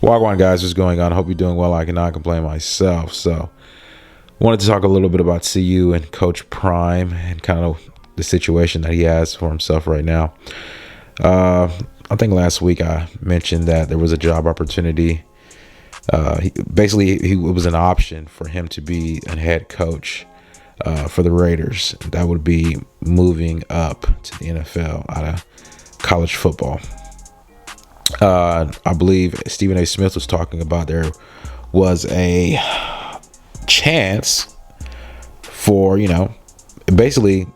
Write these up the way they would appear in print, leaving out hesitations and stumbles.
Wagwan guys, what's going on? I hope you're doing well. I cannot complain myself. So wanted to talk a little bit about CU and Coach Prime and kind of the situation that he has for himself right now. I think last week I mentioned that there was a job opportunity. It was an option for him to be a head coach for the Raiders. That would be moving up to the NFL out of college football. I believe Stephen A. Smith was talking about there was a chance for, basically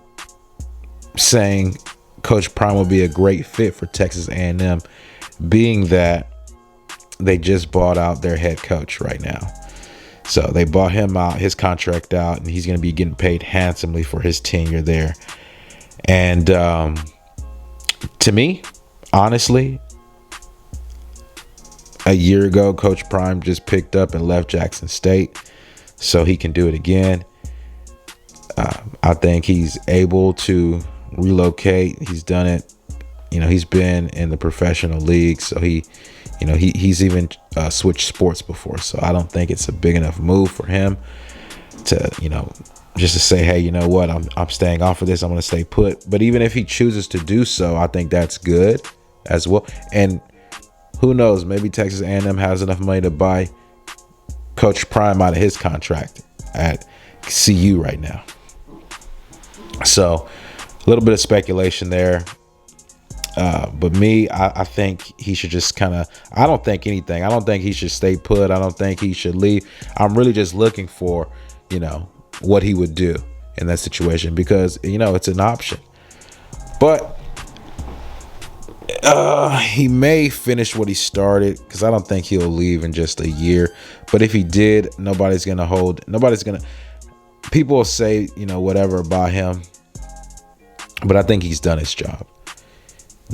saying Coach Prime would be a great fit for Texas A&M, being that they just bought out their head coach right now. So they bought him out, his contract out, and he's going to be getting paid handsomely for his tenure there. And to me, honestly, a year ago, Coach Prime just picked up and left Jackson State, so he can do it again. I think he's able to relocate. He's done it. He's been in the professional league, so he's even switched sports before. So I don't think it's a big enough move for him to, just to say, hey, you know what, I'm staying off of this. I'm going to stay put. But even if he chooses to do so, I think that's good as well. And who knows? Maybe Texas A&M has enough money to buy Coach Prime out of his contract at CU right now. So a little bit of speculation there. But I think he should just I don't think anything. I don't think he should stay put. I don't think he should leave. I'm really just looking for, what he would do in that situation because, it's an option. But he may finish what he started because I don't think he'll leave in just a year. But if he did, people will say, whatever about him. But I think he's done his job.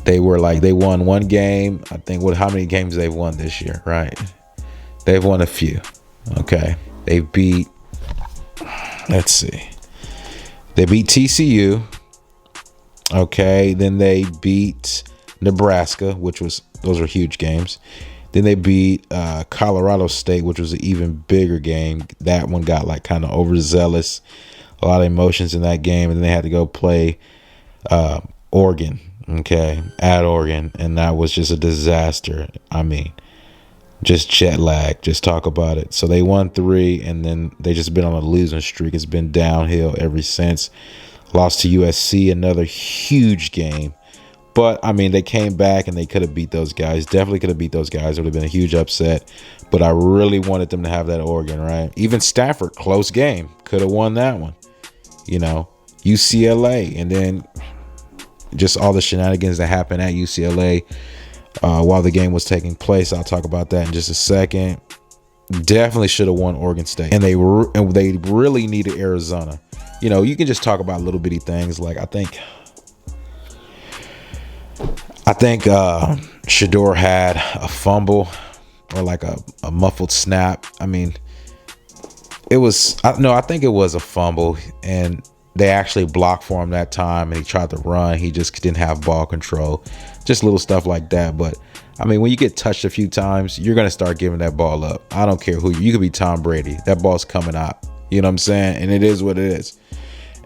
They won one game. I think how many games they've won this year, right? They've won a few. Okay. They beat TCU. Okay. Then they beat Nebraska, those were huge games. Then they beat Colorado State, which was an even bigger game. That one got kind of overzealous, a lot of emotions in that game, and then they had to go play Oregon, at Oregon, and that was just a disaster. I mean, just jet lag, just talk about it. So they won 3, and then they just been on a losing streak. It's been downhill ever since. Lost to USC, another huge game. But, they came back and they could have beat those guys. Definitely could have beat those guys. It would have been a huge upset. But I really wanted them to have that Oregon, right? Even Stafford, close game. Could have won that one. UCLA. And then just all the shenanigans that happened at UCLA while the game was taking place. I'll talk about that in just a second. Definitely should have won Oregon State. And they really needed Arizona. You can just talk about little bitty things. Like I think Shador had a fumble or a muffled snap. I think it was a fumble, and they actually blocked for him that time, and he tried to run. He just didn't have ball control. Just little stuff like that. But, when you get touched a few times, you're going to start giving that ball up. I don't care who you could be. Tom Brady. That ball's coming out. You know what I'm saying? And it is what it is.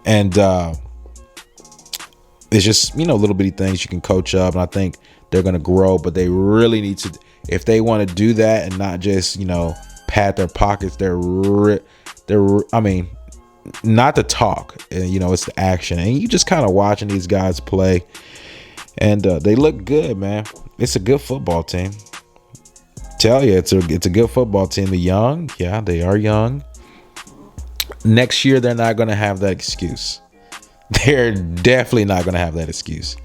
And it's just, little bitty things you can coach up, and I think they're going to grow, but they really need to, if they want to do that and not just, pad their pockets, not to talk, it's the action. And you just kind of watching these guys play, and they look good, man. It's a good football team. Tell you, it's a good football team. They're young. Yeah, they are young. Next year, they're not going to have that excuse. They're definitely not going to have that excuse.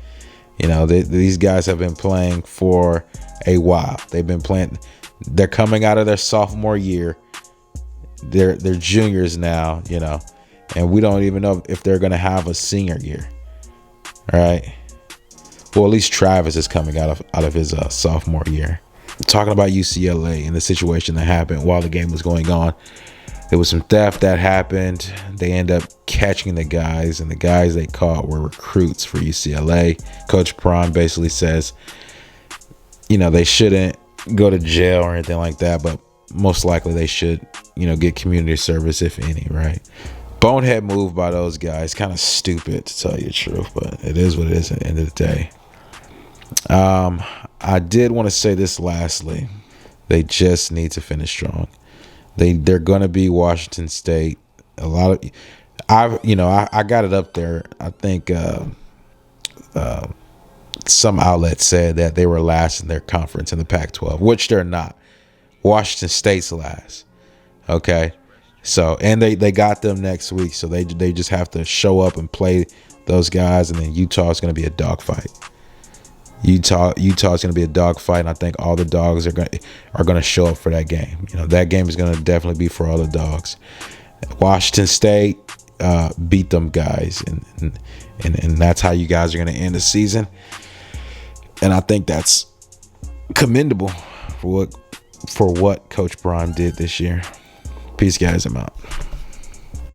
These guys have been playing for a while. They've been playing. They're coming out of their sophomore year. They're juniors now, and we don't even know if they're going to have a senior year. All right. Well, at least Travis is coming out of his sophomore year. Talking about UCLA and the situation that happened while the game was going on. There was some theft that happened. They end up catching the guys, and the guys they caught were recruits for UCLA. Coach Prime basically says, they shouldn't go to jail or anything like that, but most likely they should, get community service, if any, right? Bonehead move by those guys. Kind of stupid, to tell you the truth, but it is what it is at the end of the day. I did want to say this lastly. They just need to finish strong. They're going to be Washington State. A lot of I got it up there. I think some outlet said that they were last in their conference in the Pac-12, which they're not. Washington State's last. Okay. So, and they got them next week. So they just have to show up and play those guys. And then Utah's going to be a dogfight. Utah's going to be a dogfight. And I think all the dogs are going to show up for that game. That game is going to definitely be for all the dogs. Washington State, beat them guys. And that's how you guys are going to end the season. And I think that's commendable for what Coach Prime did this year. Peace, guys. I'm out.